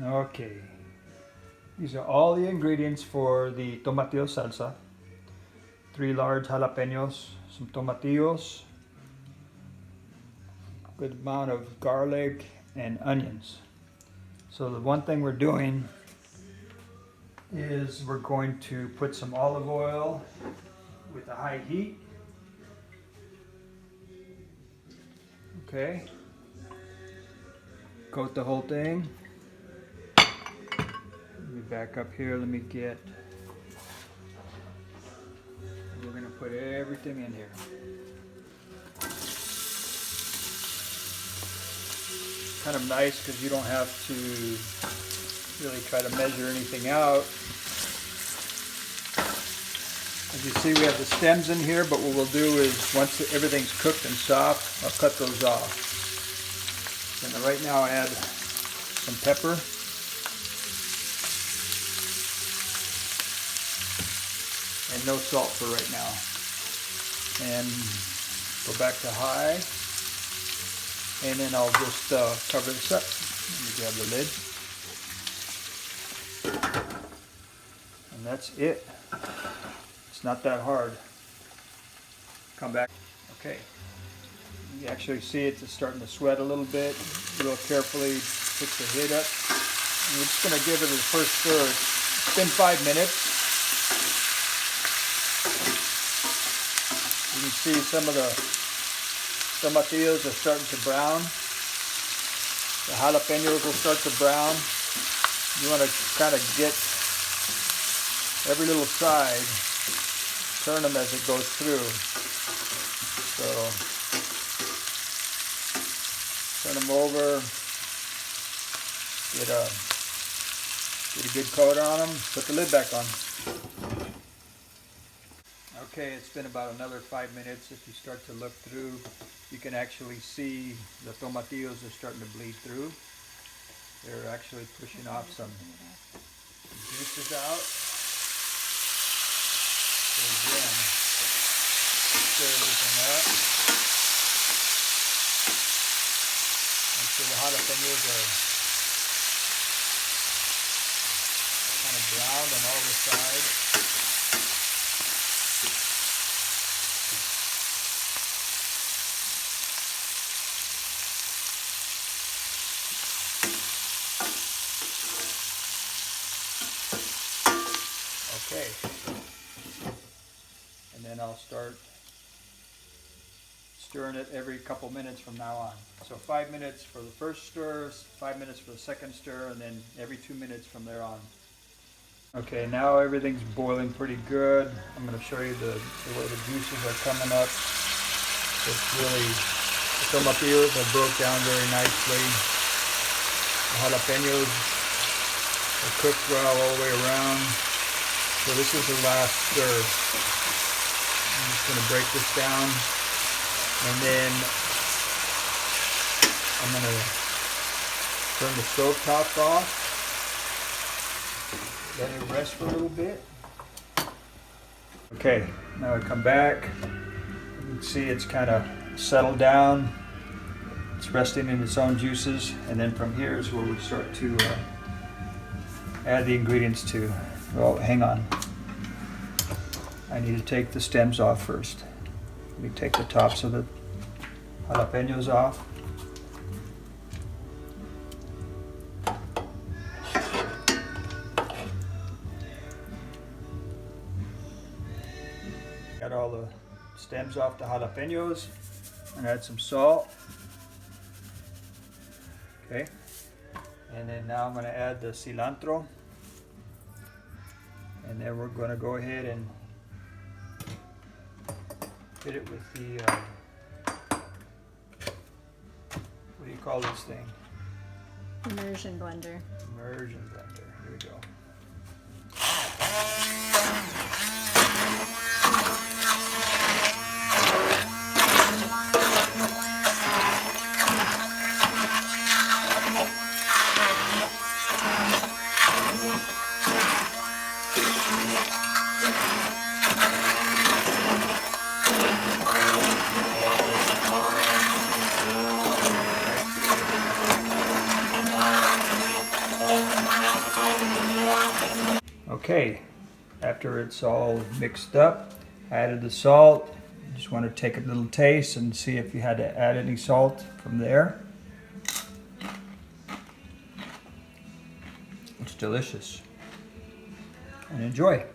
Okay, these are all the ingredients for the tomatillo salsa. 3 large jalapeños, some tomatillos, good amount of garlic and onions. So the one thing we're doing is we're going to put some olive oil with a high heat. Okay, coat the whole thing. Let me back up here, let me get, we're going to put everything in here. Kind of nice because you don't have to really try to measure anything out. As you see, we have the stems in here, but what we'll do is once everything's cooked and soft, I'll cut those off. And right now I add some pepper. And no salt for right now. And go back to high. And then I'll just cover this up. Let me grab the lid. And that's it. It's not that hard. Come back. Okay. You actually see it's starting to sweat a little bit. Real carefully put the lid up. And we're just going to give it a first stir. It's been 5 minutes. You can see some of the tomatillos are starting to brown. The jalapeños will start to brown. You want to kind of get every little side, turn them as it goes through. So turn them over, get a good coat on them, put the lid back on. Okay, it's been about another 5 minutes. If you start to look through, you can actually see the tomatillos are starting to bleed through. They're actually pushing off some juices out. So again, stir everything up. Make sure the jalapeños are kind of browned on all the sides. Okay, and then I'll start stirring it every couple minutes from now on. So 5 minutes for the first stir, 5 minutes for the second stir, and then every 2 minutes from there on. Okay, now everything's boiling pretty good. I'm going to show you the way the juices are coming up. It's really, the tomatillos are broke down very nicely. The jalapeños are cooked well all the way around. So this is the last stir. I'm just going to break this down, and then I'm going to turn the stove top off, let it rest for a little bit. Okay, now I come back. You can see it's kind of settled down. It's resting in its own juices, and then from here is where we start to add the ingredients to. Well, hang on. I need to take the stems off first. Let me take the tops of the jalapeños off. Got all the stems off the jalapeños, and add some salt. Okay. And then now I'm going to add the cilantro. And then we're going to go ahead and hit it with the, what do you call this thing? Immersion blender. Immersion blender. Here we go. Okay, after it's all mixed up, I added the salt. Just want to take a little taste and see if you had to add any salt from there. It's delicious. And enjoy.